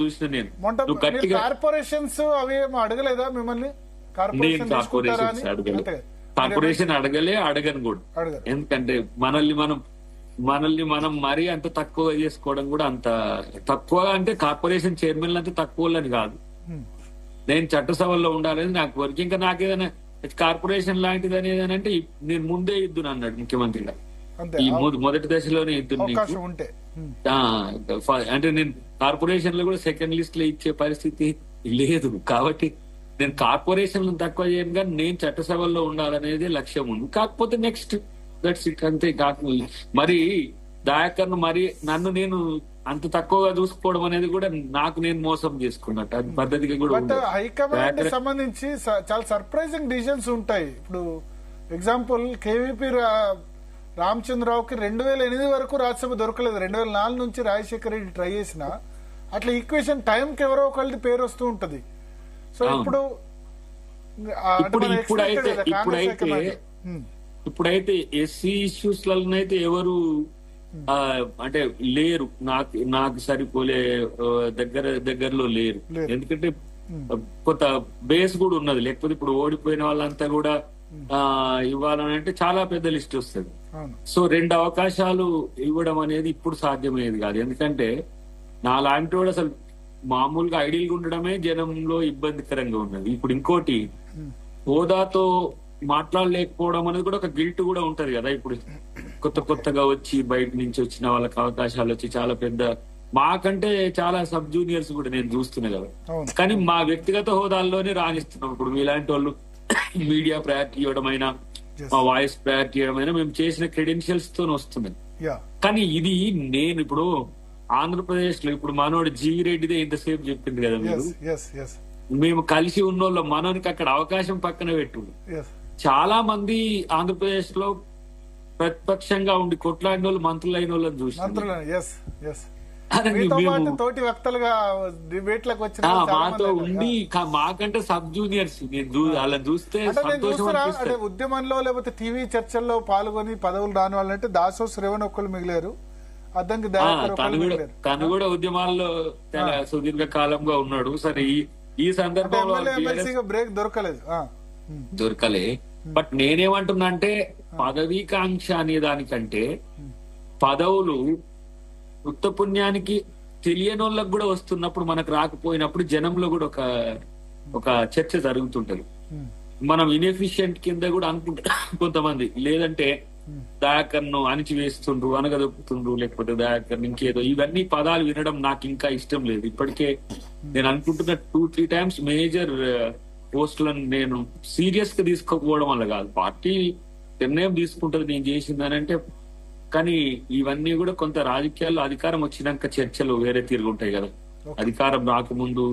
చూసిన నేను మొన్న నువ్వు గట్టిగా కార్పొరేషన్స్ అవి ఏమో అడగలేదా మిమ్మల్ని? నేను కార్పొరేషన్ అడగలే, అడగను కూడా. ఎందుకంటే మనల్ని మనం మరీ అంత తక్కువ చేసుకోవడం కూడా అంత తక్కువ అంటే కార్పొరేషన్ చైర్మన్ అంత తక్కువ అని కాదు. నేను చట్టసభల్లో ఉండాలని నాకు వరకు. ఇంకా నాకేదైనా కార్పొరేషన్ లాంటిది అనేది అంటే నేను ముందే ఇద్దును అన్నాడు ముఖ్యమంత్రి గారు. ఈ మొదటి దశలోనే ఇద్దును నీకు. అంటే నేను కార్పొరేషన్ లో కూడా సెకండ్ లిస్ట్ లో ఇచ్చే పరిస్థితి లేదు కాబట్టి నేను కార్పొరేషన్ తక్కువ చేయను, కానీ నేను చట్టసభల్లో ఉండాలనేది లక్ష్యం ఉంది. కాకపోతే నెక్స్ట్ దట్స్ ఇట్ అంతే. కాకపోతే మరి దయాకర్ మరి నన్ను నేను అంత తక్కువగా చూసుకోవడం అనేది కూడా నాకు నేను మోసం చేసుకున్నట్టు, అది పద్ధతిగా కూడా. హైకమాండ్ సంబంధించి చాలా సర్ప్రైజింగ్ డిసిజన్స్ ఉంటాయి. ఇప్పుడు ఎగ్జాంపుల్ కేవీపీ రామచంద్రరావుకి 2008 వరకు రాజ్యసభ దొరకలేదు. 2004 నుంచి రాజశేఖర రెడ్డి ట్రై చేసిన అట్లా ఈక్వేషన్ టైంకి ఎవరో ఒకళ్ళది పేరు వస్తూ ఉంటది. సో ఇప్పుడైతే ఎస్సీ ఇష్యూస్ లలోనైతే ఎవరు అంటే లేరు, నాకు సరిపోలే దగ్గరలో లేరు. ఎందుకంటే కొంత బేస్ కూడా ఉన్నది. లేకపోతే ఇప్పుడు ఓడిపోయిన వాళ్ళంతా కూడా ఇవ్వాలని అంటే చాలా పెద్ద లిస్ట్ వస్తుంది. సో 2 అవకాశాలు ఇవ్వడం అనేది ఇప్పుడు సాధ్యమయ్యేది కాదు. ఎందుకంటే నా లాంటి వాడు అసలు మామూలుగా ఐడియల్ గా ఉండడమే జనంలో ఇబ్బందికరంగా ఉన్నది. ఇప్పుడు ఇంకోటి హోదాతో మాట్లాడలేకపోవడం అనేది కూడా ఒక గిల్ట్ కూడా ఉంటది కదా. ఇప్పుడు కొత్తగా వచ్చి బయట నుంచి వచ్చిన వాళ్ళకి అవకాశాలు వచ్చి చాలా పెద్ద మాకంటే చాలా సబ్ జూనియర్స్ కూడా నేను చూస్తున్నా కదా. కానీ మా వ్యక్తిగత హోదాల్లోనే రాణిస్తున్నాం. ఇప్పుడు మీలాంటి వాళ్ళు మీడియా ప్రయారిటీ ఇవ్వడమైనా, మా వాయిస్ ప్రయారిటీ ఇవ్వడమైనా మేము చేసిన క్రెడెన్షియల్స్ తో వస్తుంది. కానీ ఇది నేను ఇప్పుడు ఆంధ్రప్రదేశ్ లో ఇప్పుడు మనోడు జీవి రెడ్డిదే ఇంతసేపు చెప్పింది కదా మీరు. మేము కలిసి ఉన్నోళ్ళు మనోనికి అక్కడ అవకాశం పక్కన పెట్టు. చాలా మంది ఆంధ్రప్రదేశ్ లో ప్రతిపక్షంగా ఉండి కొట్లాడిన వాళ్ళు మంత్రులు అయిన వాళ్ళని చూసి మాతో ఉండి మాకంటే సబ్ జూనియర్స్ వాళ్ళని చూస్తే ఉద్యమంలో లేకపోతే టీవీ చర్చల్లో పాల్గొని పదవులు రాని వాళ్ళంటే దాసో శ్రవణ్ ఒక్కరు మిగిలారు. తను కూడా ఉద్యమాల్లో చాలా సుదీర్ఘ కాలంగా ఉన్నాడు. సరే ఈ సందర్భంలో బ్రేక్ దొరకలే. బట్ నేనేమంటున్నా అంటే పదవీకాంక్ష అనే దానికంటే పదవులు ఉత్తపుణ్యానికి తెలియని వాళ్ళకి కూడా వస్తున్నప్పుడు, మనకు రాకపోయినప్పుడు జనంలో కూడా ఒక చర్చ జరుగుతుంటది. మనం ఇన్ఎఫిషియెంట్ కింద కూడా అనుకుంటా కొంతమంది, లేదంటే దయాకర్ను అణిచివేస్తుండ్రు, అనగదొక్కుతుండ్రు, లేకపోతే దయాకర్ ఇంకేదో, ఇవన్నీ పదాలు వినడం నాకు ఇంకా ఇష్టం లేదు. ఇప్పటికే నేను అనుకుంటున్న 2-3 టైమ్స్ మేజర్ పోస్టులను నేను సీరియస్ గా తీసుకోకపోవడం వల్ల కాదు, పార్టీ నిర్ణయం తీసుకుంటది నేను చేసిందని అంటే. కానీ ఇవన్నీ కూడా కొంత రాజకీయాల్లో అధికారం వచ్చినాక చర్చలు వేరే తిరుగుంటాయి కదా. అధికారం రాకముందు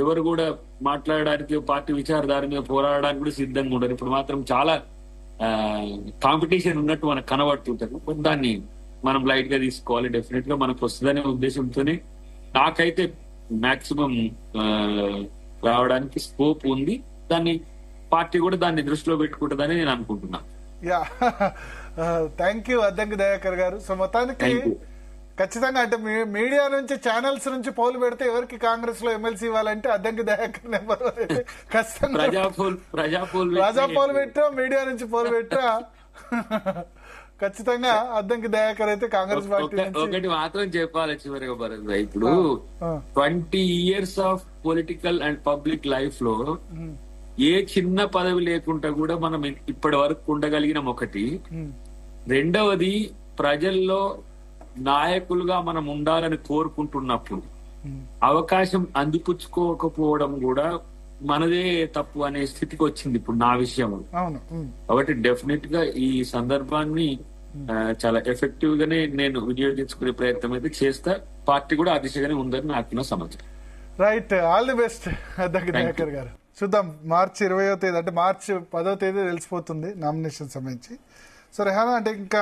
ఎవరు కూడా మాట్లాడడానికి, పార్టీ విచారధార మీద పోరాడడానికి కూడా సిద్ధంగా ఉండరు. ఇప్పుడు మాత్రం చాలా కాంపిటీషన్ ఉన్నట్టు మనకు కనబడుతుంటారు. దాన్ని మనం లైట్ గా తీసుకోవాలి. డెఫినెట్ గా మనకు వస్తుందనే ఉద్దేశంతోనే నాకైతే మాక్సిమం రావడానికి స్కోప్ ఉంది. దాన్ని పార్టీ కూడా దాన్ని దృష్టిలో పెట్టుకుంటుందని నేను అనుకుంటున్నా. థ్యాంక్ యూ అద్దంకి దయాకర్ గారు. సో మొత్తానికి ఖచ్చితంగా అంటే మీడియా నుంచి, ఛానల్స్ నుంచి పోలు పెడితే ఎవరికి కాంగ్రెస్ లో ఎమ్మెల్సీ ఇవ్వాలంటే అద్దంకి దయాకర్ నెంబర్ ఖచ్చితంగా ప్రజా పోలు పెట్టా, మీడియా నుంచి పోలు పెట్టా ఖచ్చితంగా అద్దంకి దయాకర్ అయితే కాంగ్రెస్ పార్టీ. ఒకటి మాత్రం చెప్పాలి చివరిగా భరత్ భాయ్, ఇప్పుడు 20 years of political and public life లో ఏ చిన్న పదవి లేకుండా కూడా మనం ఇప్పటి వరకు ఉండగలిగినాం ఒకటి. రెండవది, ప్రజల్లో నాయకులుగా మనం ఉండాలని కోరుకుంటున్నప్పుడు అవకాశం అందిపుచ్చుకోకపోవడం కూడా మనదే తప్పు అనే స్థితికి వచ్చింది ఇప్పుడు నా విషయంలో. కాబట్టి డెఫినెట్ గా ఈ సందర్భాన్ని చాలా ఎఫెక్టివ్ గానే నేను వినియోగించుకునే ప్రయత్నం అయితే చేస్తా. పార్టీ కూడా ఆ దిశగానే ఉందని నాకున్న సమాచారం. Right, all the best Addanki Dayakar గారు. చూద్దాం మార్చి 20వ తేదీ అంటే మార్చి 10వ తేదీ తెలిసిపోతుంది నామినేషన్ సంబంధించి. సో రెహానా అంటే ఇంకా